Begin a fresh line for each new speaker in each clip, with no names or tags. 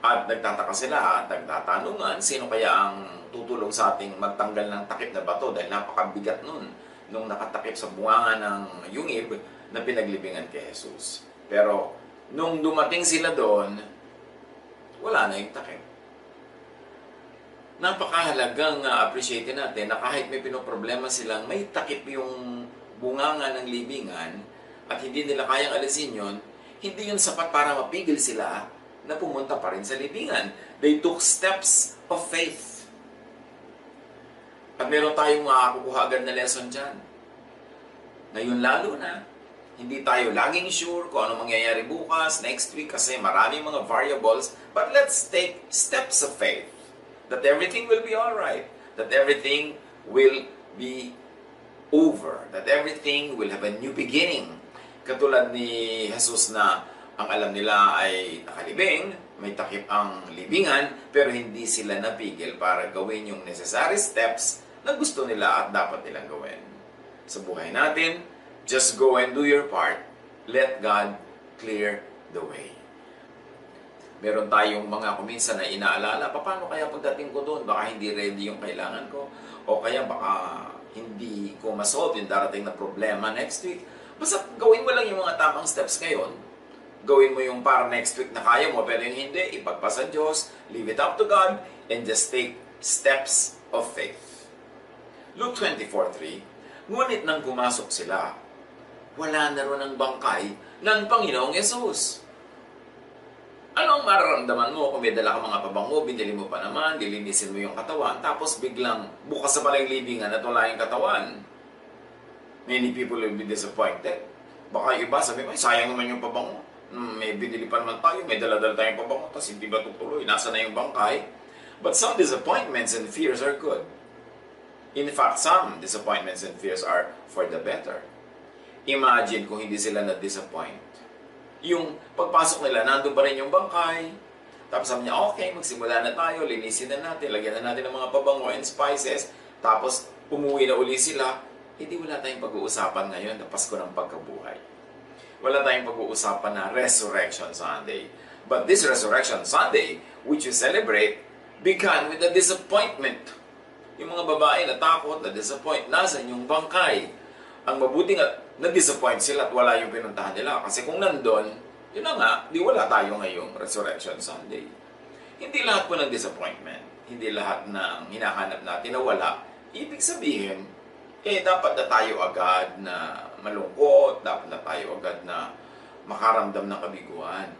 At nagtataka sila at nagtatanungan, sino kaya ang tutulong sa ating magtanggal ng takip na bato dahil napakabigat nun nung nakatakip sa bunganga ng yungib na pinaglibingan kay Jesus. Pero nung dumating sila doon, wala na yung takip. Napakahalagang appreciate natin na kahit may pinoproblema silang may takip yung bunganga ng libingan at hindi nila kayang alisin yon, hindi yun sapat para mapigil sila na pumunta pa rin sa libingan. They took steps of faith. At meron tayong makakukuha agad na lesson dyan. Ngayon lalo na, hindi tayo laging sure kung ano mangyayari bukas, next week, kasi maraming mga variables. But let's take steps of faith. That everything will be alright. That everything will be over. That everything will have a new beginning. Katulad ni Jesus na ang alam nila ay nakalibing, may takip ang libingan, pero hindi sila napigil para gawin yung necessary steps na gusto nila at dapat nilang gawin. Sa buhay natin, just go and do your part. Let God clear the way. Meron tayong mga kuminsan na inaalala, paano kaya pagdating ko doon? Baka hindi ready yung kailangan ko. O kaya baka hindi ko masolve yung darating na problema next week. Basta gawin mo lang yung mga tamang steps ngayon. Gawin mo yung para next week na kaya mo, pero yung hindi, ipagpasa Diyos, leave it up to God, and just take steps of faith. Luke 24:3, ngunit nang pumasok sila, wala na ron ang bangkay ng Panginoong Yesus. Ano ang mararamdaman mo kung may dala ka mga pabango, binili mo pa naman, dilinisin mo yung katawan, tapos biglang bukas sa pala yung libingan at wala yung katawan? Many people will be disappointed. Baka iba sabi mo, sayang naman yung pabango. May binili pa naman tayo, may dala-dala tayong pabango, tapos hindi ba tutuloy? Nasa na yung bangkay? But some disappointments and fears are good. In fact, some disappointments and fears are for the better. Imagine kung hindi sila na-disappoint. Yung pagpasok nila, nandun pa rin yung bangkay. Tapos sabi niya, okay, magsimula na tayo, linisin na natin, lagyan na natin ng mga pabango and spices. Tapos umuwi na uli sila. Hindi wala tayong pag-uusapan ngayon na Pasko ng Pagkabuhay. Wala tayong pag-uusapan na Resurrection Sunday. But this Resurrection Sunday, which you celebrate, began with a disappointment. Yung mga babae natakot, na-disappoint, nasan yung bangkay? Ang mabuti nga, na-disappoint sila at wala yung pinuntahan nila. Kasi kung nandun, yun na nga, di wala tayo ngayong Resurrection Sunday. Hindi lahat po ng disappointment, hindi lahat ng hinahanap natin na wala. Ibig sabihin, dapat na tayo agad na malungkot, dapat na tayo agad na makaramdam ng kabiguan.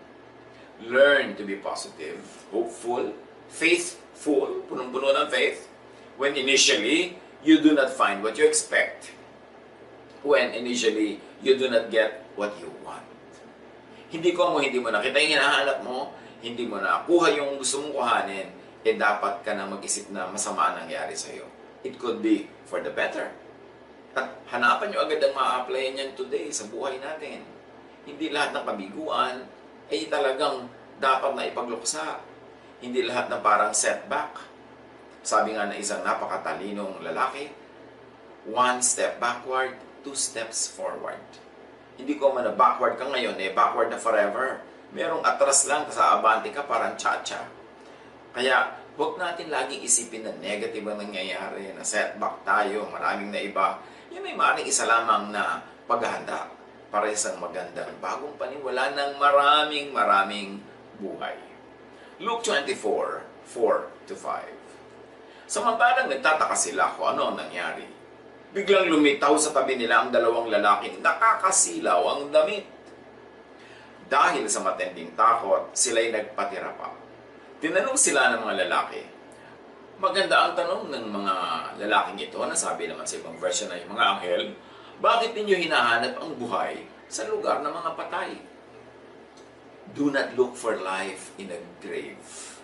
Learn to be positive, hopeful, faithful, punong-puno ng faith, when initially, you do not find what you expect. When initially, you do not get what you want. Hindi mo nakita yung hinahanap mo, hindi mo nakuha yung gusto mong kuhanin, dapat ka na mag-isip na masama ang nangyari sa'yo. It could be for the better. At hanapan nyo agad ang ma-applyan yan today sa buhay natin. Hindi lahat ng kabiguan ay talagang dapat na ipagluksa. Hindi lahat na parang setback. Sabi nga ng isang napakatalinong lalaki, one step backward, two steps forward. Hindi ko man na backward ka ngayon, backward na forever. Merong atras lang, sa abante ka, parang cha-cha. Kaya, huwag natin laging isipin na negative ang nangyayari, na setback tayo, maraming na iba. Yan ay maaaring isa lamang na paghahanda para isang magandang bagong paniniwala ng maraming buhay. Luke 24:4-5. Samantalang nagtataka sila kung ano ang nangyari, biglang lumitaw sa tabi nila ang dalawang lalaking nakakasilaw ang damit. Dahil sa matinding takot, sila'y nagpatira pa. Tinanong sila ng mga lalaki. Maganda ang tanong ng mga lalaking ito, nasabi naman sa ibang version na yung mga anghel, bakit ninyo hinahanap ang buhay sa lugar ng mga patay? Do not look for life in a grave.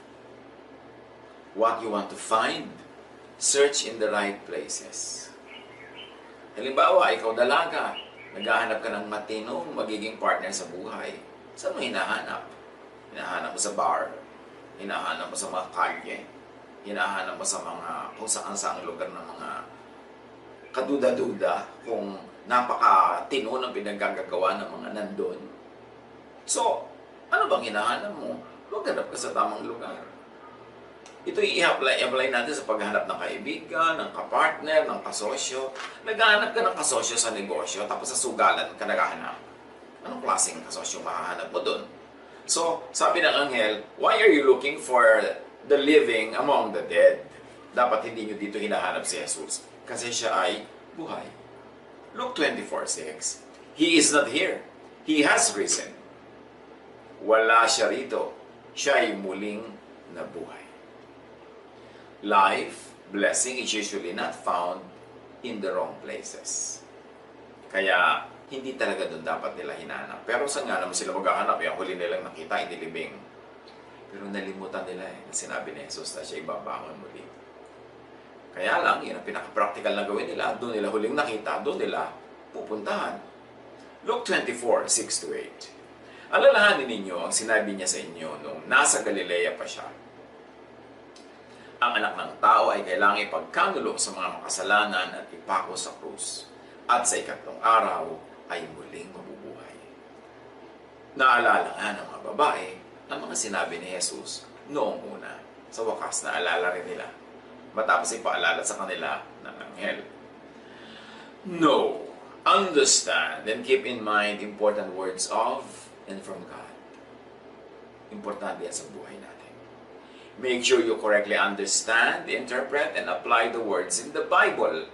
What you want to find, search in the right places. Halimbawa, ikaw dalaga, naghahanap ka ng matinong magiging partner sa buhay. Saan mo hinahanap? Hinahanap mo sa bar, hinahanap mo sa mga kalye, hinahanap mo sa mga kung saan-saang lugar ng mga kaduda-duda kung napakatino ng pinaggagawa ng mga nandun. So, ano bang hinahanap mo? maghanap ka sa tamang lugar. Ito i-apply natin sa paghanap ng kaibigan, ng kapartner, ng kasosyo. Naghahanap ka ng kasosyo sa negosyo, tapos sa sugalan ka naghahanap. Anong klaseng kasosyo mahahanap mo doon? So, sabi ng anghel, why are you looking for the living among the dead? Dapat hindi nyo dito hinahanap si Jesus. Kasi siya ay buhay. Luke 24:6. He is not here. He has risen. Wala siya rito. Siya ay muling nabuhay. Life, blessing is usually not found in the wrong places. Kaya, hindi talaga doon dapat nila hinahanap. Pero saan nga naman sila maghahanap? Yung huli nilang nakita, hindi libing. Pero nalimutan nila na sinabi ni Jesus na siya ibabangon muli. Kaya lang, yun ang pinaka-practical na gawin nila. Doon nila huling nakita, doon nila pupuntahan. Luke 24:6-8. Alalahanin ninyo ang sinabi niya sa inyo nung nasa Galilea pa siya. Ang anak ng tao ay kailangang ipagkanulo sa mga makasalanan at ipako sa krus. At sa ikatlong araw ay muling mabubuhay. Naalala nga ng mga babae ang mga sinabi ni Jesus noong una. Sa wakas, naalala rin nila. Matapos ipaalala sa kanila ng anghel. Know, understand, and keep in mind important words of and from God. Importante yan sa buhay natin. Make sure you correctly understand, interpret, and apply the words in the Bible.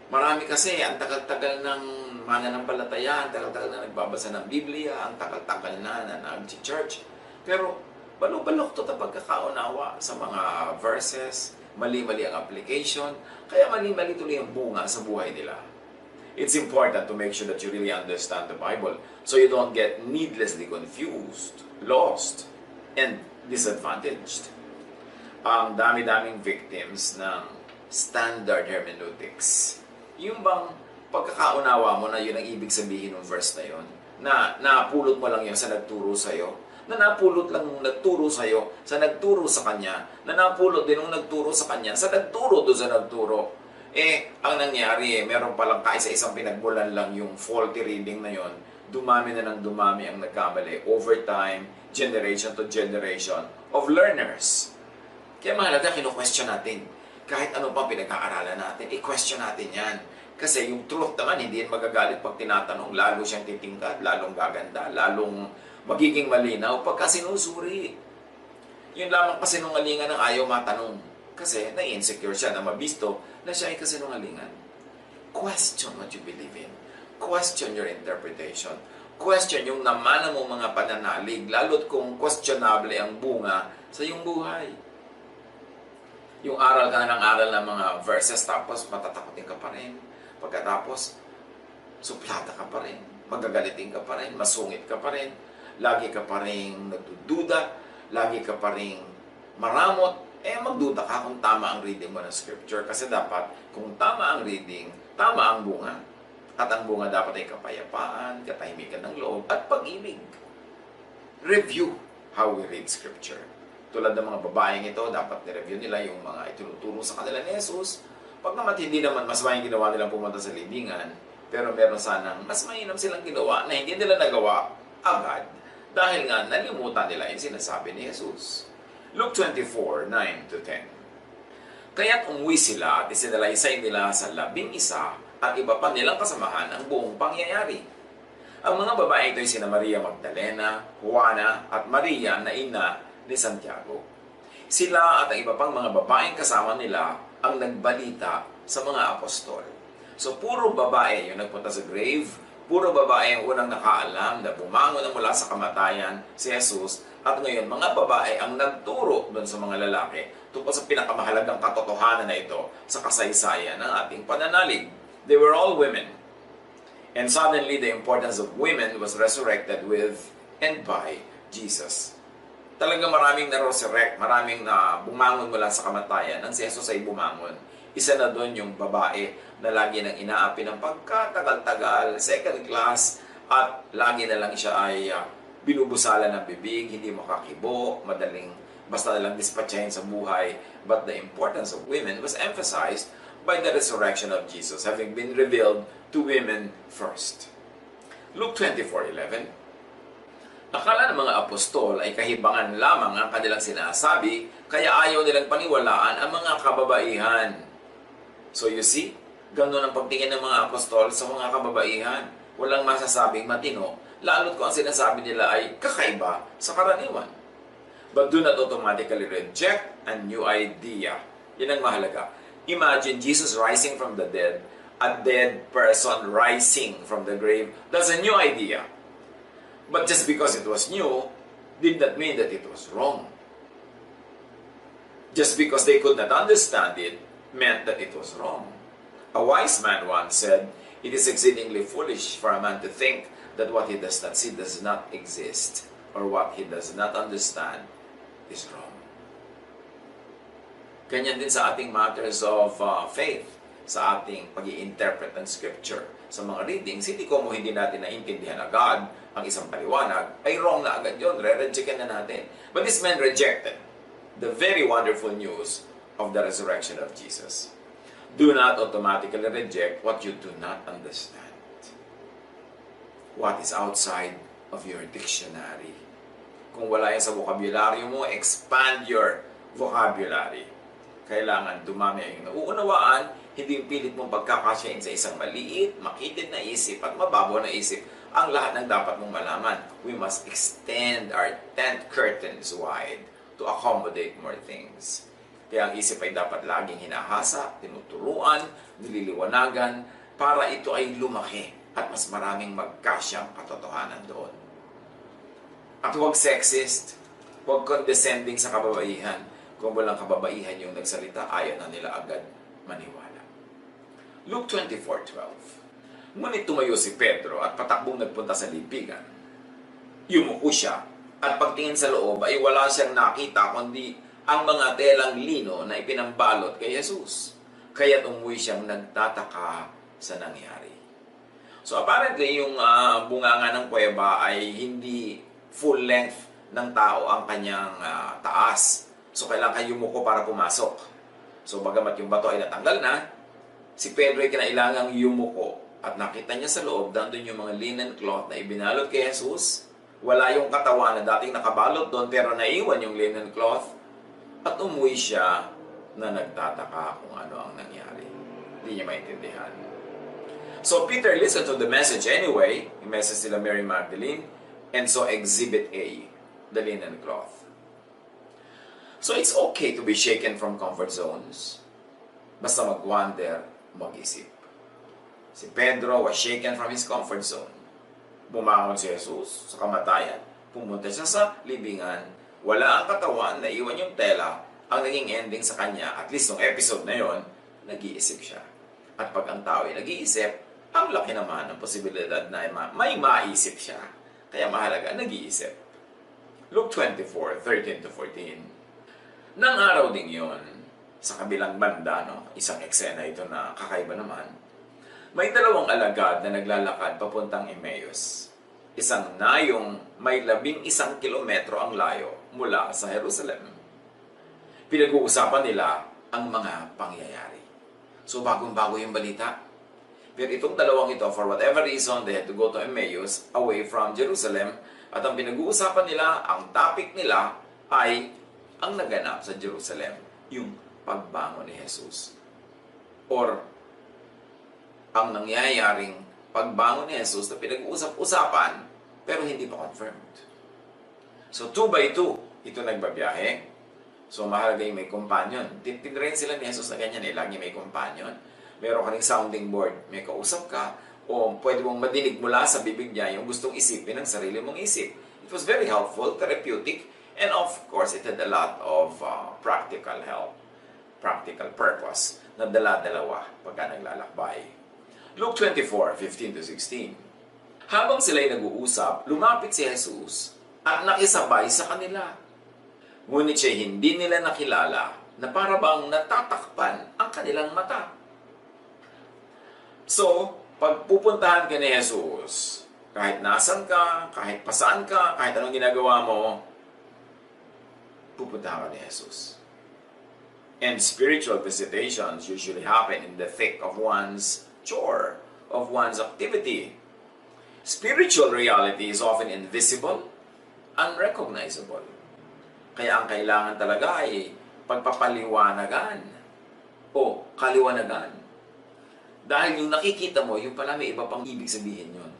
Marami kasi, ang tagal-tagal ng mananampalataya, ang tagal-tagal na nagbabasa ng Biblia, ang tagal-tagal na nag-church. Pero, balok-balok to pagkakaunawa sa mga verses, mali-mali ang application, kaya mali-mali tuloy ang bunga sa buhay nila. It's important to make sure that you really understand the Bible so you don't get needlessly confused, lost, and disadvantaged. Ang dami-daming victims ng standard hermeneutics. Yung bang pagkakaunawa mo na yun ang ibig sabihin ng verse na yun, na napulot mo lang yun sa nagturo sa'yo, na napulot lang nung nagturo sa'yo, sa nagturo sa kanya, na napulot din nung nagturo sa kanya, sa nagturo doon sa nagturo. Ang nangyari, meron palang kaisa-isang pinagmulan lang yung faulty reading na yun, dumami na ng dumami ang nagkamali over time, generation to generation of learners. Kaya mahalaga, kino-question natin. Kahit ano pa pinag-aaralan natin, i-question natin yan. Kasi yung truth naman, hindi yan magagalit pag tinatanong, lalo siyang titingkad, lalong gaganda, lalong magiging malinaw pagka sinusuri. Yun lamang kasinungalingan ang ayaw matanong. Kasi na-insecure siya na mabisto na siya ay kasinungalingan. Question what you believe in. Question your interpretation. Question yung namana mo mga pananalig, lalo't kung questionable ang bunga sa iyong buhay. Yung aral ka na ng aral ng mga verses, tapos matatakotin ka pa rin. Pagkatapos, suplata ka pa rin. Magagalitin ka pa rin. Masungit ka pa rin. Lagi ka pa rin nagdududa. Lagi ka pa rin maramot. Magduda ka kung tama ang reading mo ng scripture. Kasi dapat, kung tama ang reading, tama ang bunga. At ang bunga dapat ay kapayapaan, katahimikan ng loob, at pag-ibig. Review how we read scripture. Tulad ng mga babaeng ito, dapat ni-review nila yung mga itinuturo sa kanila ni Jesus. Pag naman hindi naman mas maing ginawa nilang pumunta sa libingan, pero meron sanang mas mainam silang ginawa na hindi nila nagawa agad dahil nga nalimutan nila yung sinasabi ni Jesus. Luke 24:9-10. Kaya't umuwi sila at isinalaysay nila sa 11 at iba pa nilang kasamahan ang buong pangyayari. Ang mga babae ito ay sina Maria Magdalena, Juana at Maria na ina ni Santiago. Sila at ang iba pang mga babaeng kasama nila ang nagbalita sa mga apostol. So puro babae yung nagpunta sa grave, puro babae ang unang nakaalam na bumangon na mula sa kamatayan si Jesus, at ngayon mga babae ang nagturo doon sa mga lalaki tungkol sa pinakamahalagang katotohanan na ito sa kasaysayan ng ating pananalig. They were all women. And suddenly the importance of women was resurrected with and by Jesus. Talaga maraming na-resurrect, maraming na bumangon mula sa kamatayan. Nang si Jesus ay bumangon, isa na doon yung babae na lagi nang inaapi ng pagkatagal-tagal, second class, at lagi na lang siya ay binubusala ng bibig, hindi makakibo, madaling basta na lang dispatchahin sa buhay. But the importance of women was emphasized by the resurrection of Jesus, having been revealed to women first. Luke 24:11. Akala ng mga apostol ay kahibangan lamang ang kanilang sinasabi, kaya ayaw nilang paniwalaan ang mga kababaihan. So you see, ganun ang pagtingin ng mga apostol sa mga kababaihan. Walang masasabing matino, lalo't kung ang sinasabi nila ay kakaiba sa karaniwan. But do not automatically reject a new idea. Yan ang mahalaga. Imagine Jesus rising from the dead, a dead person rising from the grave. That's a new idea. But just because it was new, did not mean that it was wrong. Just because they could not understand it, meant that it was wrong. A wise man once said, "It is exceedingly foolish for a man to think that what he does not see does not exist, or what he does not understand is wrong." Ganyan din sa ating matters of faith, sa ating pag-i-interpret ng scripture. Sa mga readings, hindi natin naintindihan agad ang isang paliwanag, ay wrong na agad yun, re-rejectin na natin. But this man rejected the very wonderful news of the resurrection of Jesus. Do not automatically reject what you do not understand. What is outside of your dictionary. Kung wala yan sa vocabulary mo, expand your vocabulary. Kailangan dumami ang nauunawaan, hindi yung pilit mong pagkakasyain sa isang maliit, makitid na isip at mababaw na isip ang lahat ng dapat mong malaman. We must extend our tent curtains wide to accommodate more things. Kaya ang isip ay dapat laging hinahasa, tinuturuan, nililiwanagan, para ito ay lumaki at mas maraming magkasyang katotohanan doon. At huwag sexist, huwag condescending sa kababaihan. Kung walang kababaihan yung nagsalita, ayaw na nila agad maniwala. Luke 24:12. Ngunit tumayo si Pedro at patakbong nagpunta sa lipigan. Yumuko siya at pagtingin sa loob ay wala siyang nakita kundi ang mga telang lino na ipinambalot kay Jesus. Kaya't umuwi siyang nagtataka sa nangyari. So apparently yung bunganga ng kuweba ay hindi full length ng tao ang kanyang taas. So, kailangan yumuko para pumasok. So, bagamat yung bato ay natanggal na, si Pedro ay kinailangang yumuko. At nakita niya sa loob, nandun yung mga linen cloth na ibinalot kay Jesus. Wala yung katawan na dating nakabalot doon, pero naiwan yung linen cloth. At umuwi siya na nagtataka kung ano ang nangyari. Hindi niya maintindihan. So, Peter listened to the message anyway. Yung message nila Mary Magdalene. And so, Exhibit A, the linen cloth. So it's okay to be shaken from comfort zones. Basta mag-wonder, mag-isip. Si Pedro was shaken from his comfort zone. Bumangon si Jesus sa kamatayan. Pumunta siya sa libingan. Wala ang katawan, naiwan yung tela. Ang naging ending sa kanya, at least ng episode na yon, nag-iisip siya. At pag ang tao ay nag-iisip, ang laki naman ng posibilidad na may maisip siya. Kaya mahalaga, nag-iisip. Luke 24:13-14. Nang araw ding yon, sa kabilang banda, isang eksena ito na kakaiba naman, may dalawang alagad na naglalakad papuntang Emmaus. Isang nayong may 11 kilometro ang layo mula sa Jerusalem. Pinag-uusapan nila ang mga pangyayari. So bagong-bago yung balita. Pero itong dalawang ito, for whatever reason, they had to go to Emmaus, away from Jerusalem. At ang pinag-uusapan nila, ang topic nila ay ang naganap sa Jerusalem, yung pagbangon ni Jesus. Or, ang nangyayaring pagbangon ni Jesus na pinag-uusap-usapan, pero hindi pa confirmed. So, 2 by 2, ito nagbabiyahe. So, mahalaga yung may companion. Tinrain sila ni Jesus na ganyan lagi may companion. Meron ka ring sounding board, may kausap ka, o pwede mong madinig mula sa bibig niya yung gustong isipin ng sarili mong isip. It was very helpful, therapeutic, and of course, it had a lot of practical help, practical purpose na dala-dalawa pagka naglalakbay. Luke 24:15-16. Habang sila'y nag-uusap, lumapit si Jesus at nakisabay sa kanila. Ngunit siya hindi nila nakilala na para bang natatakpan ang kanilang mata. So, pag pupuntahan ka ni Jesus, kahit nasan ka, kahit pasaan ka, kahit anong ginagawa mo, pupuntahan ka ni Jesus. And spiritual visitations usually happen in the thick of one's chore, of one's activity. Spiritual reality is often invisible, unrecognizable. Kaya ang kailangan talaga ay pagpapaliwanagan o kaliwanagan. Dahil yung nakikita mo, yung pala may iba pang ibig sabihin yun.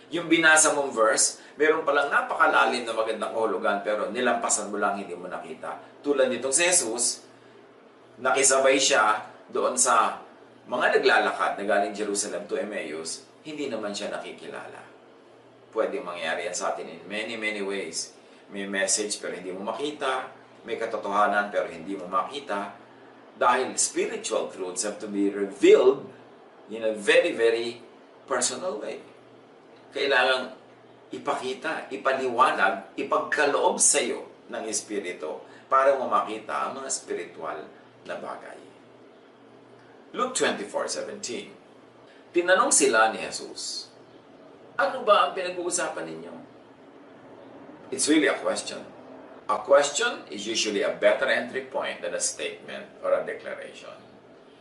Yung binasa mong verse, meron palang napakalalim na magandang kahulugan pero nilampasan mo lang, hindi mo nakita. Tulad nitong si Jesus, nakisabay siya doon sa mga naglalakad na galing Jerusalem to Emmaus, hindi naman siya nakikilala. Pwedeng mangyari yan sa atin in many, many ways. May message pero hindi mo makita, may katotohanan pero hindi mo makita. Dahil spiritual truths have to be revealed in a very, very personal way. Kailangang ipakita, ipaliwanag, ipagkaloob sa iyo ng Espiritu para mo makita ang mga spiritual na bagay. Luke 24:17. Tinanong sila ni Jesus, ano ba ang pinag-uusapan ninyo? It's really a question. A question is usually a better entry point than a statement or a declaration.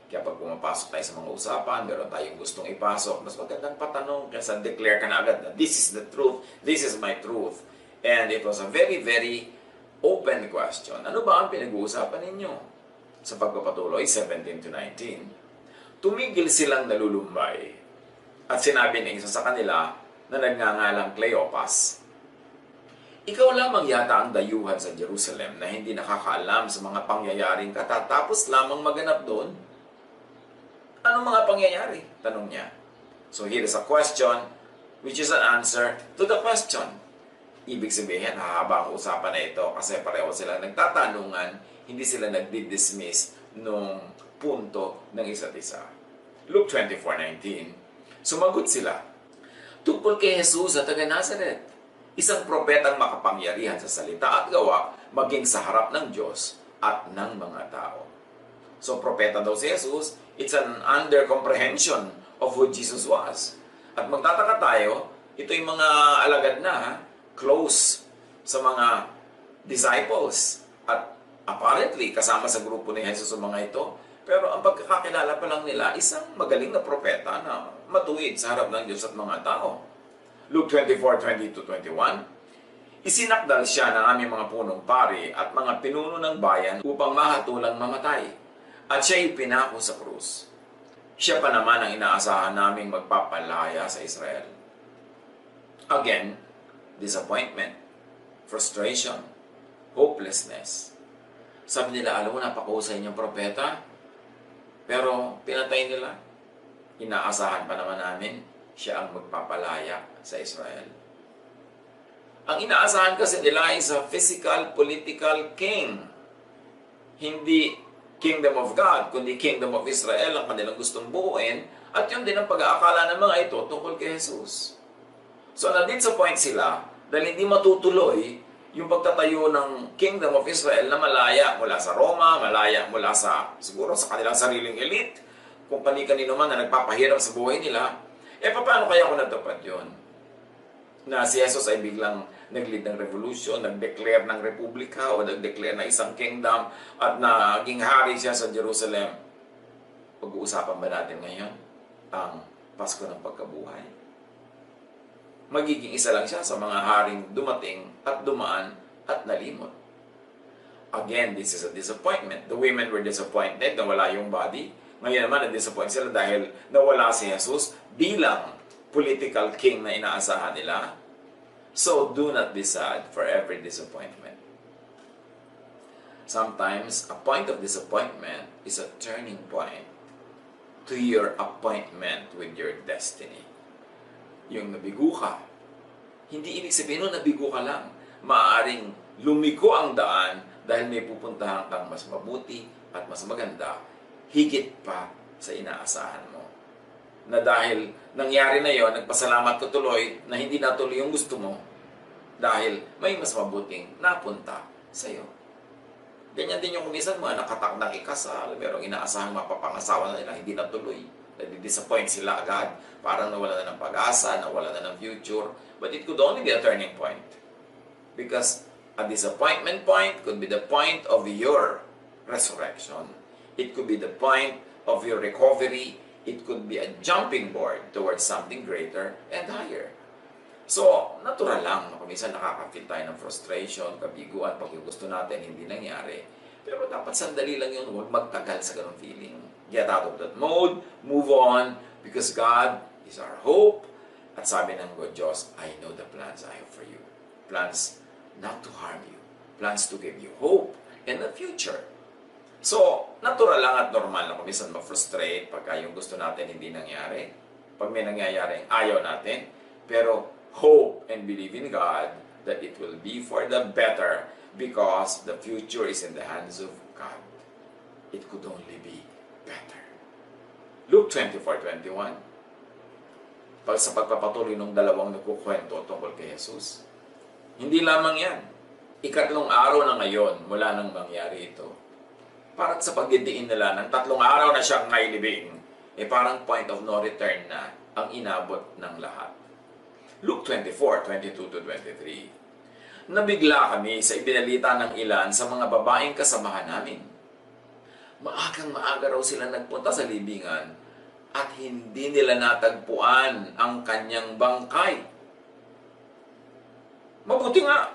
Kaya pag pumapasok tayo sa mga usapan, meron tayong gustong ipasok, mas magandang patanong kaysa declare ka na agad na this is the truth, this is my truth. And it was a very, very open question. Ano ba ang pinag-uusapan ninyo? Sa pagpapatuloy, 17-19, tumigil silang nalulumbay at sinabi ng isa sa kanila na nagngangalang Cleopas, ikaw lamang yata ang dayuhan sa Jerusalem na hindi nakakaalam sa mga pangyayaring katatapos lamang maganap doon? Anong mga pangyayari? Tanong niya. So here is a question which is an answer to the question. Ibig sabihin, hahaba ang usapan na ito kasi pareho sila nagtatanungan, hindi sila nagdi-dismiss nung punto ng isa't isa. Luke 24:19. Sumagot sila, tungkol kay Jesus sa taga Nazaret, isang propetang makapangyarihan sa salita at gawa, maging sa harap ng Diyos at ng mga tao. So, propeta daw si Jesus, it's an under-comprehension of who Jesus was. At magtataka tayo, ito yung mga alagad na, close sa mga disciples. At apparently, kasama sa grupo ni Jesus ang mga ito. Pero ang pagkakakilala pa lang nila, isang magaling na propeta na matuwid sa harap ng Diyos at mga tao. Luke 24:20-21, isinakdal siya ng aming mga punong pari at mga pinuno ng bayan upang mahatulang mamatay. At siya'y pinako sa krus. Siya pa naman ang inaasahan naming magpapalaya sa Israel. Again, disappointment, frustration, hopelessness. Sabi nila, alam mo, napakahusay niyang propeta, pero pinatay nila. Inaasahan pa naman namin, siya ang magpapalaya sa Israel. Ang inaasahan kasi nila is a physical, political king. Hindi kingdom of God, kundi kingdom of Israel ang kanilang gustong buuin. At yun din ang pag-aakala ng mga ito tungkol kay Jesus. So, nandito sa point sila, dahil hindi matutuloy yung pagtatayo ng kingdom of Israel na malaya mula sa Roma, malaya mula sa, siguro sa kanilang sariling elite, kung kani-kanino man na nagpapahirap sa buhay nila. Paano kaya kung natupad yun? Na si Jesus ay biglang nag-lead ng revolution, nag-declare ng republika o nag-declare na isang kingdom at naging hari siya sa Jerusalem. Pag-uusapan ba natin ngayon ang Pasko ng Pagkabuhay? Magiging isa lang siya sa mga haring dumating at dumaan at nalimot. Again, this is a disappointment. The women were disappointed na wala yung body. Ngayon naman, na-disappoint sila dahil nawala si Jesus bilang political king na inaasahan nila. So, do not be sad for every disappointment. Sometimes, a point of disappointment is a turning point to your appointment with your destiny. Yung nabigo ka, hindi ibig sabihin nun nabigo ka lang. Maaaring lumiko ang daan dahil may pupuntahan kang mas mabuti at mas maganda, higit pa sa inaasahan mo. Na dahil nangyari na yon, nagpasalamat ka tuloy na hindi natuloy yung gusto mo dahil may mas mabuting napunta sa iyo. Ganyan din yung minsan mga nakatakdang ikasal, merong inaasahang mapapangasawa na nila, hindi natuloy. Nadi-disappoint sila agad, parang nawala na ng pag-asa, nawala na ng future. But it could only be a turning point. Because a disappointment point could be the point of your resurrection. It could be the point of your recovery. It could be a jumping board towards something greater and higher. So, natural lang na minsan nakaka-feel tayo ng frustration, kabiguan, pag yung gusto natin hindi nangyari. Pero dapat sandali lang yun, huwag magtagal sa ganong feeling. Get out of that mode, move on, because God is our hope. At sabi ng God Diyos, I know the plans I have for you. Plans not to harm you. Plans to give you hope in the future. So, natural lang at normal na kung minsan ma-frustrate pagka yung gusto natin hindi nangyari. Pag may nangyayari, ayaw natin. Pero, hope and believe in God that it will be for the better because the future is in the hands of God. It could only be better. Luke 24:21. Sa pagpapatuloy ng dalawang nagkukwento tungkol kay Jesus. Hindi lamang yan. Ikatlong araw na ngayon mula nang mangyari ito. Parang sa pagdidiin nila ng 3 araw na siyang nailibing, parang point of no return na ang inabot ng lahat. Luke 24:22-23. Nabigla kami sa ibinalita ng ilan sa mga babaeng kasamahan namin. Maagang-maaga raw sila nagpunta sa libingan at hindi nila natagpuan ang kanyang bangkay. Mabuti nga.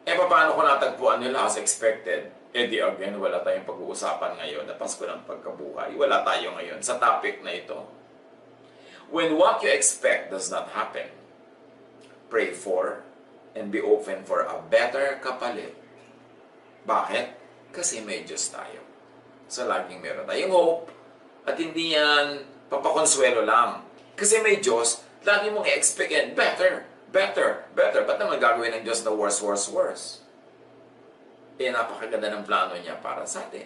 Paano ko natagpuan nila as expected? Di again, wala tayong pag-uusapan ngayon na Pasko ng Pagkabuhay. Wala tayo ngayon sa topic na ito. When what you expect does not happen, pray for and be open for a better kapalit. Bakit? Kasi may Diyos tayo. So, laging meron tayong hope at hindi yan papakonsuelo lang. Kasi may Diyos, lagi mong i-expect yan, better, better, better. Ba't naman gagawin ng Diyos na worse, worse, worse? Napakaganda ng plano niya para sa atin.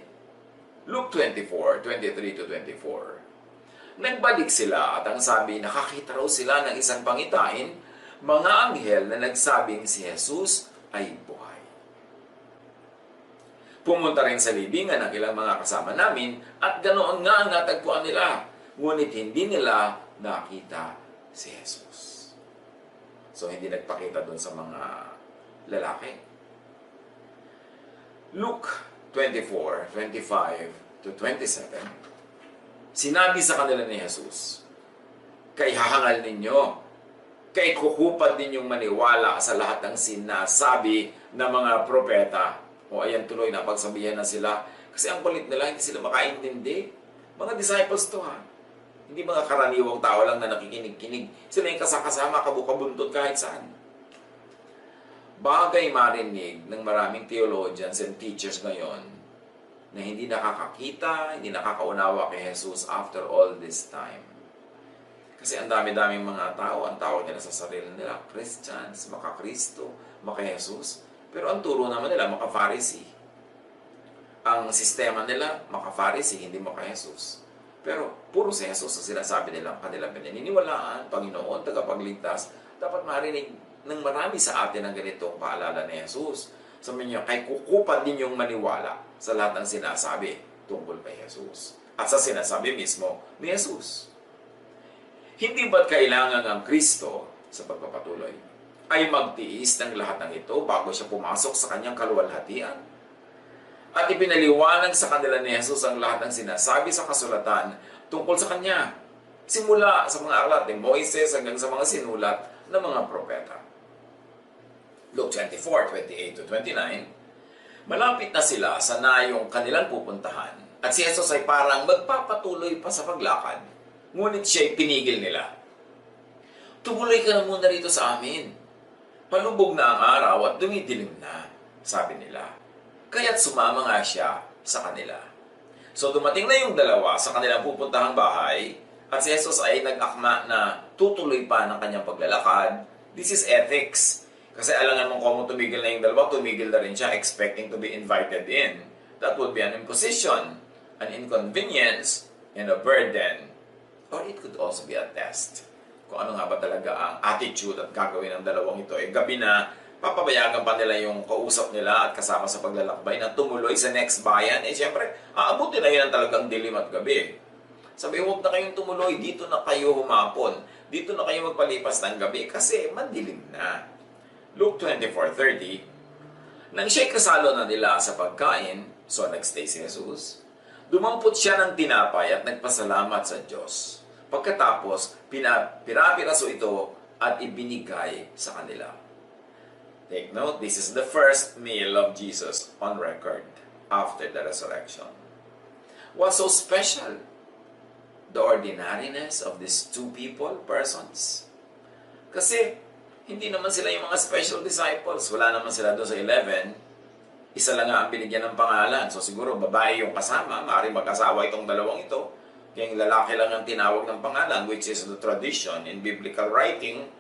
Luke 24:23-24. Nagbalik sila at ang sabi, nakakita raw sila ng isang pangitain, mga anghel na nagsabing si Jesus ay buhay. Pumunta rin sa libingan ang ilang mga kasama namin at ganoon nga ang natagpuan nila. Ngunit hindi nila nakita si Jesus. So hindi nagpakita doon sa mga lalaki. Luke 24:25-27. Sinabi sa kanila ni Jesus, kay hahangal ninyo, kay kukupad ninyong maniwala sa lahat ng sinasabi ng mga propeta. O ayan tuloy na pagsabihan na sila. Kasi ang kulit nila, hindi sila makaintindi. Mga disciples to ha. Hindi mga karaniwang tao lang na nakikinig-kinig. Sila yung kasakasama, kabukabuntot kahit saan. Bagay marinig ng maraming theologians and teachers ngayon na hindi nakakakita, hindi nakakaunawa kay Jesus after all this time. Kasi ang dami-daming mga tao, ang tawag nila sa sarili nila, Christians, maka-Kristo, maka-Jesus. Pero ang turo naman nila, maka-Pharisee. Ang sistema nila, maka-Pharisee, hindi maka-Jesus. Pero puro si Jesus ang sinasabi nila, kanilang pinaniniwalaan, Panginoon, tagapagligtas, dapat marinig ng marami sa atin ang ganitong paalala ni Jesus. Sabi niya, kay kukupad ninyong maniwala sa lahat ng sinasabi tungkol kay Jesus. At sa sinasabi mismo ni Jesus. Hindi ba't kailangan ang Kristo sa pagpapatuloy ay magtiis ng lahat ng ito bago siya pumasok sa kanyang kaluwalhatian? At ipinaliwanag sa kanila ni Jesus ang lahat ng sinasabi sa kasulatan tungkol sa kanya. Simula sa mga aklat ni Moises hanggang sa mga sinulat ng mga propeta. Luke 24:28-29, malapit na sila sa nayong kanilang pupuntahan at si Jesus ay parang magpapatuloy pa sa paglakad. Ngunit siya'y pinigil nila. Tumuloy ka na muna rito sa amin. Palubog na ang araw at dumidilim na, sabi nila. Kaya't sumama nga siya sa kanila. So dumating na yung dalawa sa kanilang pupuntahang bahay at si Jesus ay nag-akma na tutuloy pa ng kanyang paglalakad. This is ethics. Kasi alangan mong kung tumigil na yung dalawa, tumigil na rin siya expecting to be invited in. That would be an imposition, an inconvenience, and a burden. Or it could also be a test. Kung ano nga ba talaga ang attitude at gagawin ng dalawang ito. Gabi na, papabayagan pa nila yung kausap nila at kasama sa paglalakbay na tumuloy sa next bayan. Siyempre, aabutin na yun ang talagang dilim at gabi. Sabi, huwag na kayong tumuloy. Dito na kayo humapon. Dito na kayo magpalipas ng gabi kasi madilim na. Luke 24:30, nang siya'y kasalo na nila sa pagkain, so nagstay si Jesus, dumampot siya ng tinapay at nagpasalamat sa Diyos. Pagkatapos, pinapiraso ito at ibinigay sa kanila. Take note, this is the first meal of Jesus on record after the resurrection. What's so special? The ordinariness of these two persons. Kasi, hindi naman sila yung mga special disciples. Wala naman sila doon sa 11. Isa lang nga ang binigyan ng pangalan. So siguro, babae yung kasama. Maaaring mag-asawa itong dalawang ito. Kaya yung lalaki lang ang tinawag ng pangalan, which is the tradition in biblical writing.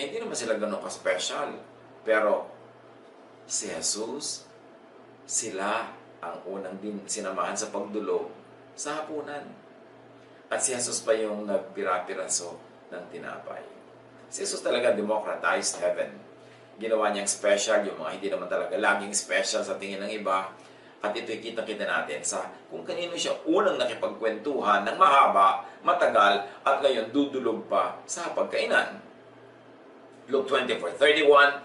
Hindi naman sila ganun ka-special. Pero, si Jesus, sila ang unang din sinamahan sa pagdulog sa hapunan. At si Jesus pa yung nagpira-piraso ng tinapay. Si Jesus talaga democratized heaven. Ginawa niyang special, yung mga hindi naman talaga laging special sa tingin ng iba. At ito'y kita-kita natin sa kung kanino siya unang nakipagkwentuhan ng mahaba, matagal, at ngayon dudulog pa sa pagkainan. Luke 24:31,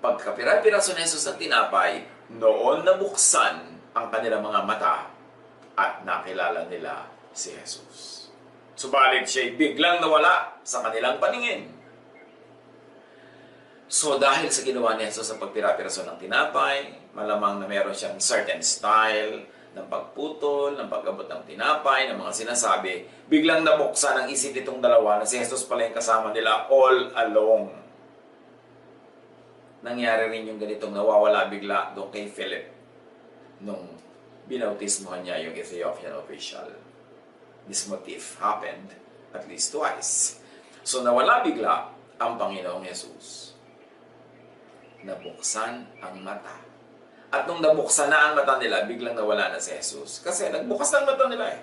pagkapira-piraso ni Jesus ng tinapay, noon nabuksan ang kanilang mga mata at nakilala nila si Jesus. Subalit siya'y biglang nawala sa kanilang paningin. So dahil sa ginawa ni Jesus sa pagpira-piraso ng tinapay, malamang na meron siyang certain style ng pagputol, ng pag-abot ng tinapay, ng mga sinasabi, biglang nabuksan ang isip nitong dalawa na si Jesus pala yung kasama nila all along. Nangyari rin yung ganitong nawawala bigla doon kay Philip nung binautismohan niya yung Ethiopian official. This motif happened at least twice. So nawala bigla ang Panginoong Jesus. Nabuksan ang mata. At nung nabuksan na ang mata nila, biglang nawala na si Jesus. Kasi nagbukas na ang mata nila eh.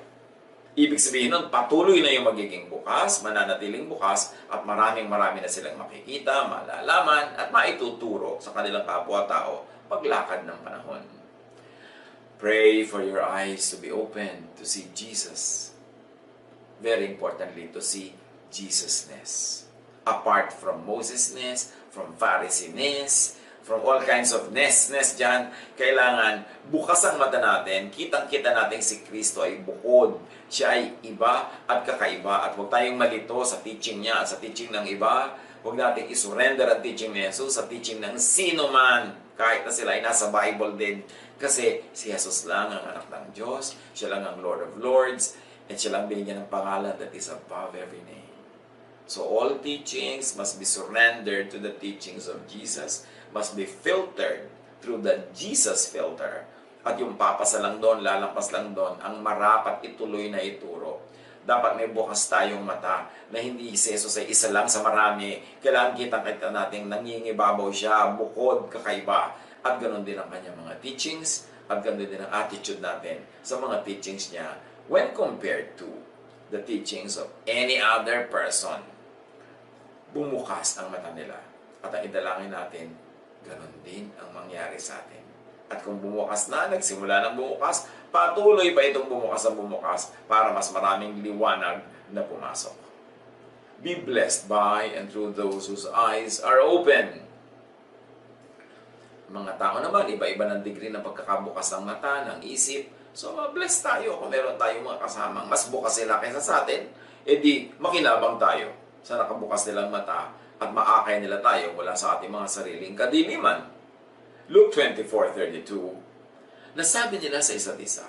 Ibig sabihin nun, patuloy na yung magiging bukas, mananatiling bukas, at marami na silang makikita, malalaman, at maituturo sa kanilang kapwa-tao paglakad ng panahon. Pray for your eyes to be open to see Jesus. Very importantly, to see Jesus-ness. Apart from Moses-ness, from Pharisee-ness, from all kinds of ness dyan, kailangan bukas ang mata natin, kitang-kita natin si Kristo ay bukod. Siya ay iba at kakaiba at huwag tayong malito sa teaching niya at sa teaching ng iba. Huwag natin isurrender ang teaching ni Jesus sa teaching ng sino man, kahit na sila ay nasa Bible din. Kasi si Jesus lang ang anak ng Diyos, siya lang ang Lord of Lords, at siya lang binigyan ng pangalan that is above every name. So all teachings must be surrendered to the teachings of Jesus, must be filtered through the Jesus filter. At yung papasa lang doon, lalampas lang doon, ang marapat ituloy na ituro. Dapat may bukas tayong mata na hindi si Jesus ay isa lang sa marami. Kailangan kita natin nangingibabaw siya, bukod, kakaiba. At ganoon din ang kanyang mga teachings, at ganoon din ang attitude natin sa mga teachings niya when compared to the teachings of any other person. Bumukas ang mata nila. At ang idalangin natin, ganon din ang mangyari sa atin. At kung bumukas na, nagsimula ng bumukas, patuloy pa itong bumukas ang bumukas para mas maraming liwanag na pumasok. Be blessed by and through those whose eyes are open. Mga tao naman, iba-iba ng degree ng pagkakabukas ng mata, ng isip. So, bless tayo kung meron tayong mga kasamang mas bukas sila kaysa sa atin, edi makinabang tayo sa nakabukas nilang mata at maakay nila tayo mula sa ating mga sariling kadiliman. Luke 24:32, nasabi nila sa isa't isa,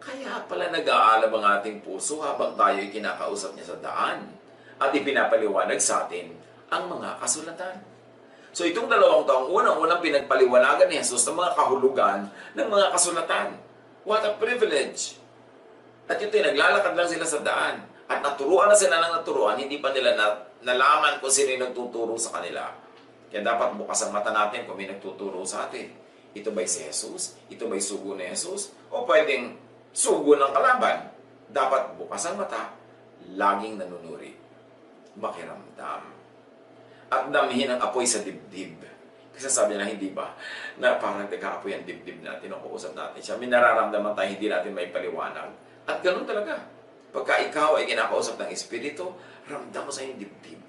kaya pala nag-aalab ang ating puso habang tayo'y kinakausap niya sa daan at ipinapaliwanag sa atin ang mga kasulatan. So itong dalawang taong unang pinagpaliwanagan ni Jesus ng mga kahulugan ng mga kasulatan. What a privilege! At ito'y naglalakad lang sila sa daan at naturuan na sila ng naturuan, hindi pa nila nalaman kung sino yung nagtuturo sa kanila. Kaya dapat bukas ang mata natin kung may nagtuturo sa atin. Ito ba'y si Jesus? Ito ba'y sugo ni Jesus? O pwedeng sugo ng kalaban? Dapat bukas ang mata, laging nanunuri, makiramdam, at damihin ang apoy sa dibdib. Kasi sabi na hindi ba, na parang nagka-apoy ang dibdib natin, o kausap natin siya, may nararamdaman tayo, hindi natin may paliwanag. At ganun talaga. Pagka ikaw ay kinakausap ng Espiritu, ramdam mo sa iyong dibdib.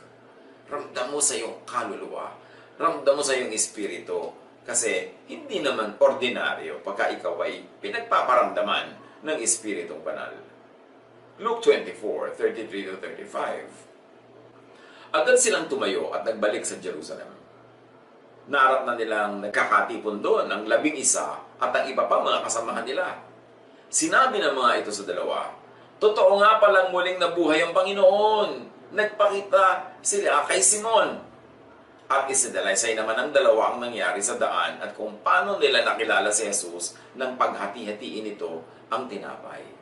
Ramdam mo sa iyong kaluluwa. Ramdam mo sa iyong Espiritu. Kasi hindi naman ordinaryo pagka ikaw ay pinagpaparamdaman ng Espiritong Banal. Luke 24:33-35. Agad silang tumayo at nagbalik sa Jerusalem. Naarap na nilang nagkakatipon doon ang 11 at ang iba pa mga kasamahan nila. Sinabi ng mga ito sa dalawa, "Totoo nga palang muling nabuhay ang Panginoon. Nagpakita sila kay Simon." At isinalaysay naman ng dalawa ang nangyari sa daan at kung paano nila nakilala si Jesus nang paghati-hatiin ito ang tinapay.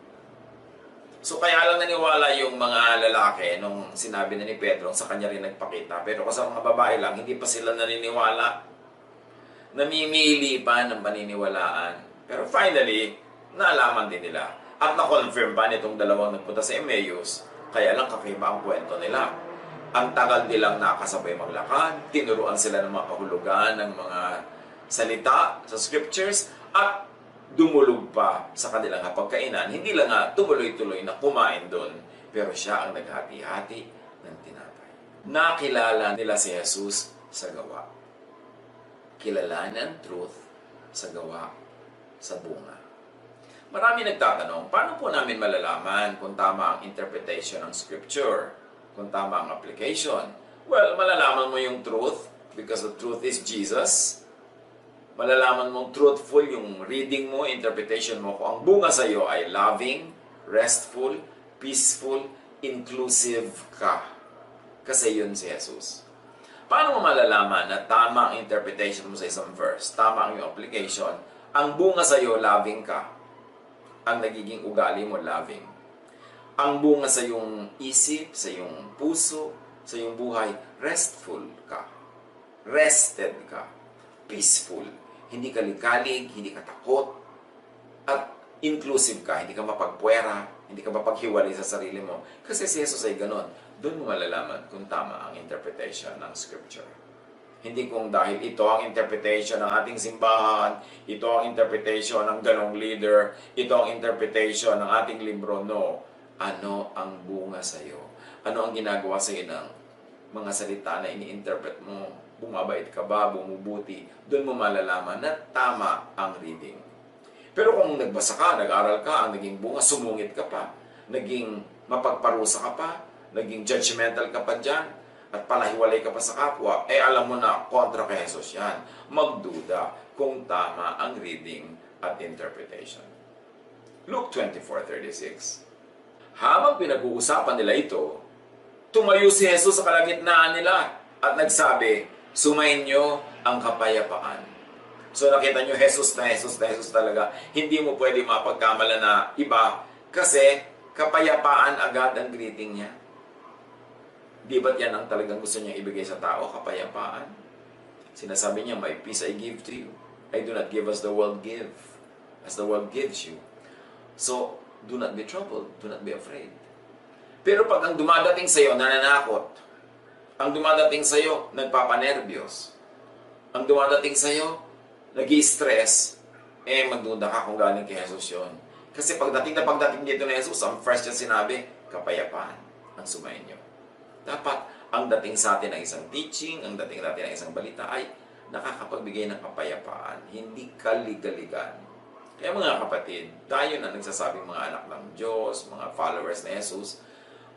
So kaya lang naniwala yung mga lalaki nung sinabi na ni Pedro sa kanya rin nagpakita. Pero kasi mga babae lang, hindi pa sila naniniwala. Namimili pa ng paniniwalaan. Pero finally, naalaman din nila. At na-confirm pa nitong dalawang nagpunta sa Emmaus. Kaya lang kakaiba ang kwento nila. Ang tagal nilang nakasabay maglakad, tinuruan sila ng mga kahulugan ng mga salita sa scriptures, at dumulog pa sa kanilang hapagkainan. Hindi lang nga tumuloy-tuloy na kumain doon, pero siya ang naghati-hati ng tinapay. Nakilala nila si Jesus sa gawa. Kilalanan truth sa gawa, sa bunga. Marami nagtatanong, paano po namin malalaman kung tama ang interpretation ng scripture? Kung tama ang application? Well, malalaman mo yung truth because the truth is Jesus. Malalaman mong truthful yung reading mo, interpretation mo, kung ang bunga sa iyo ay loving, restful, peaceful, inclusive ka. Kasi yun si Jesus. Paano mo malalaman na tama ang interpretation mo sa isang verse, tama ang iyong application, ang bunga sa iyo, loving ka, ang nagiging ugali mo, loving. Ang bunga sa iyong isip, sa iyong puso, sa iyong buhay, restful ka. Rested ka. Peaceful. Hindi ka ligalig, hindi ka takot. At inclusive ka. Hindi ka mapagpuwera, hindi ka mapaghiwalay sa sarili mo. Kasi si Jesus ay ganon. Doon mo malalaman kung tama ang interpretation ng scripture. Hindi kung dahil ito ang interpretation ng ating simbahan, ito ang interpretation ng ganong leader, ito ang interpretation ng ating libro. No. Ano ang bunga sa iyo? Ano ang ginagawa sa iyo ng mga salita na ini-interpret mo? Bumabait ka ba? Bumubuti? Doon mo malalaman na tama ang reading. Pero kung nagbasa ka, nag-aral ka, ang naging bunga, sumungit ka pa, naging mapagparusa ka pa, naging judgmental ka pa dyan, at palahiwalay ka pa sa kapwa, alam mo na, kontra kay Jesus yan. Magduda kung tama ang reading at interpretation. Luke 24:36. Habang pinag-uusapan nila ito, tumayo si Jesus sa kalagitnaan nila at nagsabi, "Sumainyo ang kapayapaan." So nakita nyo, Jesus talaga. Hindi mo pwede mapagkamala na iba kasi kapayapaan agad ang greeting niya. Di ba't yan ang talagang gusto niya ibigay sa tao, kapayapaan? Sinasabi niya, "My peace I give to you. I do not give as the world give, as the world gives you." So, do not be troubled. Do not be afraid. Pero pag ang dumadating sa iyo, nananakot. Ang dumadating sa iyo, nagpapanervyos. Ang dumadating sa iyo, nag-i-stress. Magduda ka kung galing kay Jesus yun. Kasi pagdating dito na Jesus, ang first niya sinabi, kapayapaan ang sumayin niyo. Dapat ang dating sa atin ng isang teaching, ang dating natin ng isang balita ay nakakapagbigay ng kapayapaan, hindi kaligaligan. Kaya mga kapatid, tayo na nagsasabing mga anak ng Diyos, mga followers na Jesus,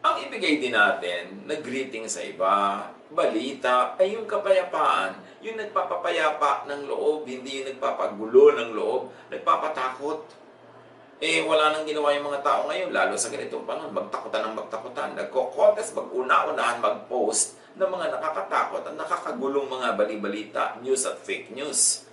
ang ibigay din natin na greeting sa iba, balita, ay yung kapayapaan, yung nagpapapayapa ng loob, hindi yung nagpapagulo ng loob, nagpapatakot. Wala nang ginawa yung mga tao ngayon, lalo sa ganitong panahon, magtakutan ng magtakutan, nagko-contest, mag-una-unahan, mag-post ng mga nakakatakot at nakakagulong mga bali-balita, news at fake news.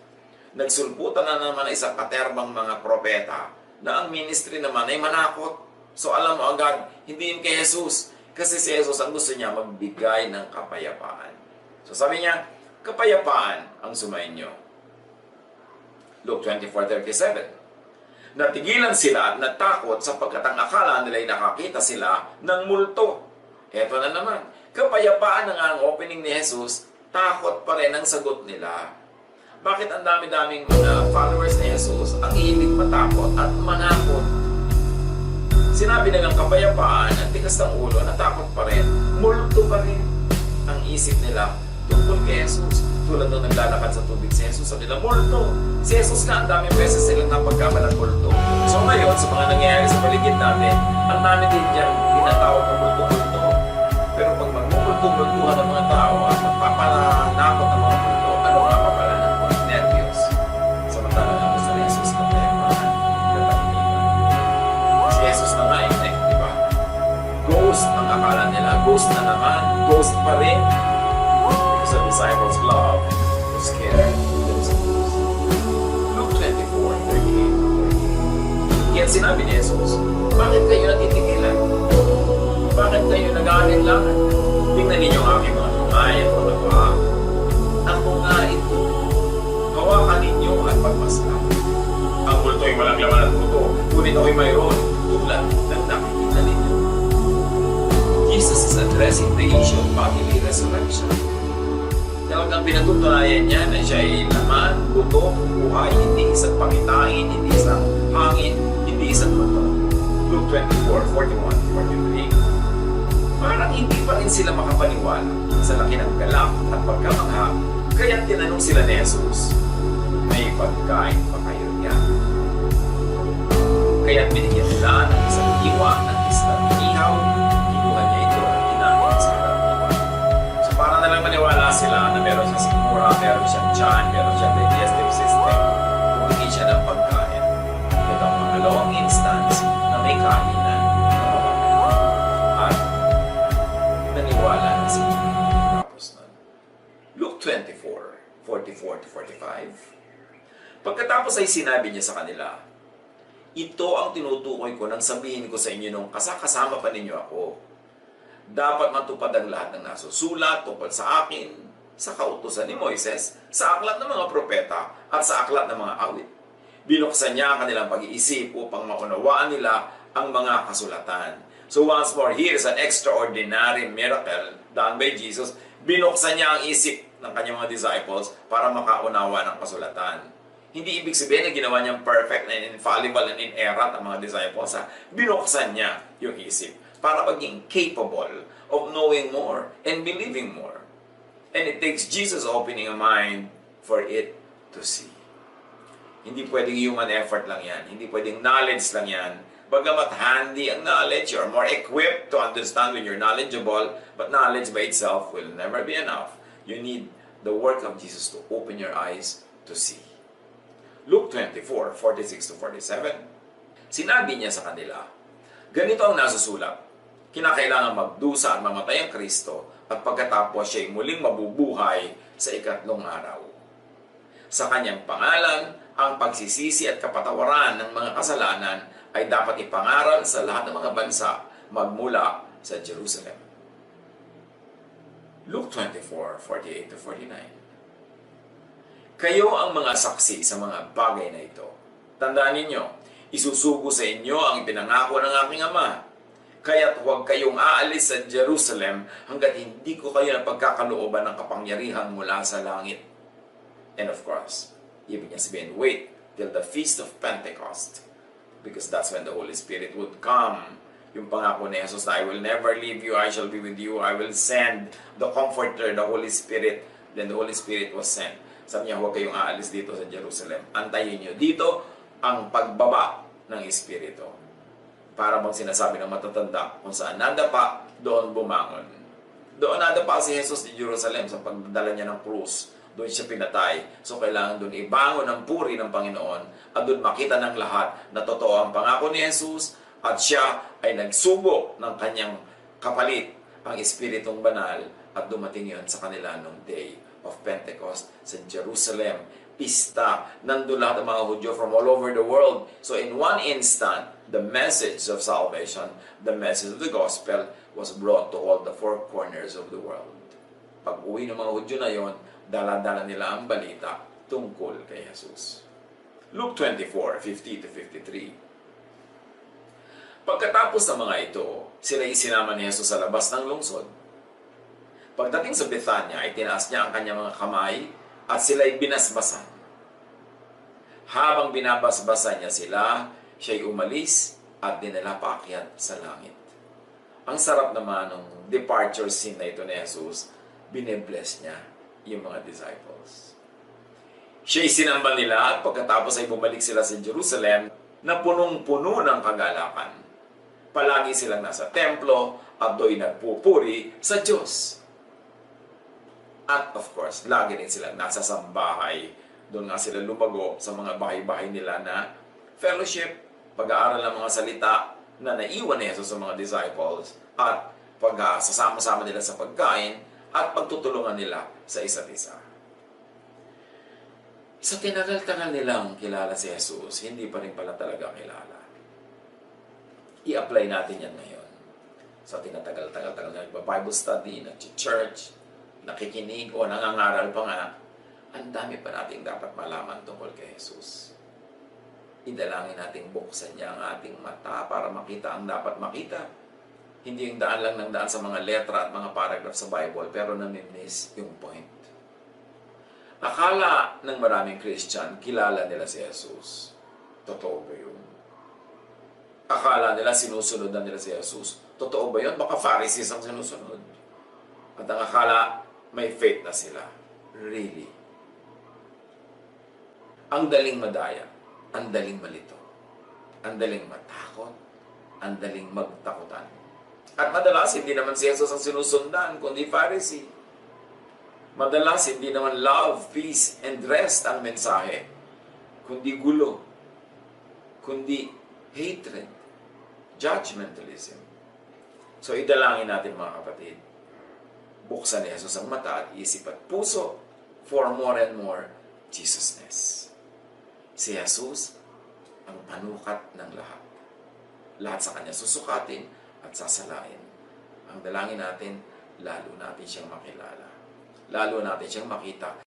Nagsulputan na naman isang katerbang mga propeta na ang ministry naman ay manakot. So alam mo agad, hindi yun kay Jesus. Kasi si Jesus ang gusto niya magbigay ng kapayapaan. So sabi niya, kapayapaan ang sumayin niyo. Luke 24:37. Natigilan sila at natakot sapagkat ang akala nila ay nakakita sila ng multo. Eto na naman, kapayapaan na nga ang opening ni Jesus, takot pa rin ang sagot nila. Bakit ang dami-daming mga followers ni Jesus ang hilig matakot at manakot? Sinabi na ng kapayapaan, ang tigas ng ulo, natakot pa rin, multo pa rin ang isip nila tungkol kay Jesus. Tulad nung naglalakad sa tubig si Jesus, sabi nila, multo. Si Jesus nga, ang daming beses silang napagkamalang multo. So ngayon, sa mga nangyayari sa paligid natin, ang dami din dyan tinatawag ng multo-multo. Pero pag magmumulto-multo kaguluhan ng mga tao at magpapanakot ng mga mundo, ano nga pa pala ng mga nervyos? Samantalang ang gusto ni Jesus na temahan, katahimikan. Si Jesus na nga yun di ba? Ghost ang akala nila, ghost na naman, ghost pa rin. Because the disciples love to scare themselves. Luke 24:38. Kaya sinabi ni Jesus, bakit kayo natitigilan? Bakit kayo nag-aalinlangan? Tingnan ninyo ang aking mga kamay at mga paa. Ako nga ito. Hawakan ninyo at pagmasdan. Ang multo'y walang laman at buto, ngunit ako'y mayroon tulad ng nakikita ninyo. Jesus is addressing the issue of bodily resurrection. Talagang pinatutunayan niya na siya ay laman, buto, buhay, hindi isang pangitain, hindi isang hangin, hindi isang buto. Luke 24:41-43. Parang hindi pa rin sila makapaniwala sa laki ng galak at pagkamangha, kaya tinanong sila ni Jesus, may pagkain pa kayo niya? Kaya binigyan nila ng isang iwa ng isang ihaw, kinuha niya ito at kinain sa harap nila. So para na lang maniwala sila na meron siyang sikmura, meron siyang tiyan, meron siyang digestive system, humingi siya ng pagkain. Ito ang pangalawang instance na may kainan na mamagal. At naniwala na sila. Tapos nun. Luke 24:44-45. Pagkatapos ay sinabi niya sa kanila, ito ang tinutukoy ko nang sabihin ko sa inyo nung kasama pa ninyo ako. Dapat matupad ang lahat ng nasusulat tungkol sa akin, sa kautusan ni Moises, sa aklat ng mga propeta, at sa aklat ng mga awit. Binuksan niya ang kanilang pag-iisip upang maunawaan nila ang mga kasulatan. So once more, here is an extraordinary miracle done by Jesus. Binuksan niya ang isip ng kanyang mga disciples para makaunawa ng kasulatan. Hindi ibig sabihin na ginawa niyang perfect and infallible and inerrant ang mga disciples. Binuksan niya yung isip para maging capable of knowing more and believing more. And it takes Jesus opening a mind for it to see. Hindi pwedeng human effort lang yan. Hindi pwedeng knowledge lang yan. Bagamat handy ang knowledge, you're more equipped to understand when you're knowledgeable, but knowledge by itself will never be enough. You need the work of Jesus to open your eyes to see. Luke 24:46-47. Sinabi niya sa kanila, ganito ang nasusulat, kinakailangan magdusa at mamatay ang Kristo at pagkatapos siya ay muling mabubuhay sa ikatlong araw. Sa kanyang pangalan, ang pagsisisi at kapatawaran ng mga kasalanan ay dapat ipangaral sa lahat ng mga bansa magmula sa Jerusalem. Luke 24:48-49. Kayo ang mga saksi sa mga bagay na ito. Tandaan ninyo, isusugo sa inyo ang ipinangako ng aking Ama. Kaya't huwag kayong aalis sa Jerusalem hanggat hindi ko kayo napagkakalooban ng kapangyarihan mula sa langit. And of course, ibig niya sabihin, wait till the Feast of Pentecost. Because that's when the Holy Spirit would come. Yung pangako ni Jesus na, I will never leave you, I shall be with you, I will send the Comforter, the Holy Spirit. Then the Holy Spirit was sent. Sabi niya, huwag kayong aalis dito sa Jerusalem. Antayin niyo dito ang pagbaba ng Espiritu. Para bang sinasabi ng matatanda, kung saan nadapa, doon bumangon. Doon nadapa si Jesus di Jerusalem sa pagdala niya ng krus. Doon siya pinatay. So kailangan doon ibangon ang puri ng Panginoon at doon makita ng lahat na totoo ang pangako ni Jesus at siya ay nagsubo ng kanyang kapalit, ang Espiritong Banal, at dumating yon sa kanila nung day of Pentecost sa Jerusalem. Pista. Nandun lahat ng mga Hudyo from all over the world. So in one instant, the message of salvation, the message of the gospel was brought to all the four corners of the world. Pag uwi ng mga Hudyo na yon, dala-dala nila ang balita tungkol kay Jesus. Luke 24:50-53. Pagkatapos ng mga ito, sila isinama ni Jesus sa labas ng lungsod. Pagdating sa Bethania, ay tinaas niya ang kanyang mga kamay at sila'y binasbasan. Habang binabasbasan niya sila, siya'y umalis at dinala paakyat sa langit. Ang sarap naman ng departure scene na ito ni Jesus, binebless niya yung mga disciples. Siya'y sinamba nila at pagkatapos ay bumalik sila sa Jerusalem na punong-puno ng kagalakan. Palagi silang nasa templo at do'y nagpupuri sa Diyos. At of course, lagi rin silang nasa sambahay. Doon nga sila lumago sa mga bahay-bahay nila na fellowship, pag-aaral ng mga salita na naiwan ni Jesus sa mga disciples, at pagsasama-sama nila sa pagkain, at pagtutulungan nila sa isa't isa. Sa tinagal-tagal nilang kilala si Jesus, hindi pa rin pala talaga kilala. I-apply natin yan ngayon. Sa tinatagal-tagal na Bible study, nag-church, nakikinig o nangangaral pa nga, ang dami pa nating dapat malaman tungkol kay Jesus. Idalangin nating buksan niya ang ating mata para makita ang dapat makita. Hindi yung daan lang ng daan sa mga letra at mga paragraph sa Bible, pero nami-miss yung point. Akala ng maraming Christian, kilala nila si Jesus. Totoo ba yun? Akala nila sinusunod na nila si Jesus. Totoo ba yun? Baka Pharisees ang sinusunod. At ang akala, may faith na sila. Really? Ang daling madaya, ang daling malito, ang daling matakot, ang daling magtakutan. At madalas, hindi naman si Jesus ang sinusundan, kundi Pharisee. Madalas, hindi naman love, peace, and rest ang mensahe, kundi gulo, kundi hatred, judgmentalism. So, idalangin natin mga kapatid. Buksan ni Jesus ang mata at isip at puso for more and more Jesusness. Si Jesus ang panukat ng lahat. Lahat sa Kanya susukatin at sasalain. Ang dalangin natin, lalo natin siyang makilala. Lalo natin siyang makita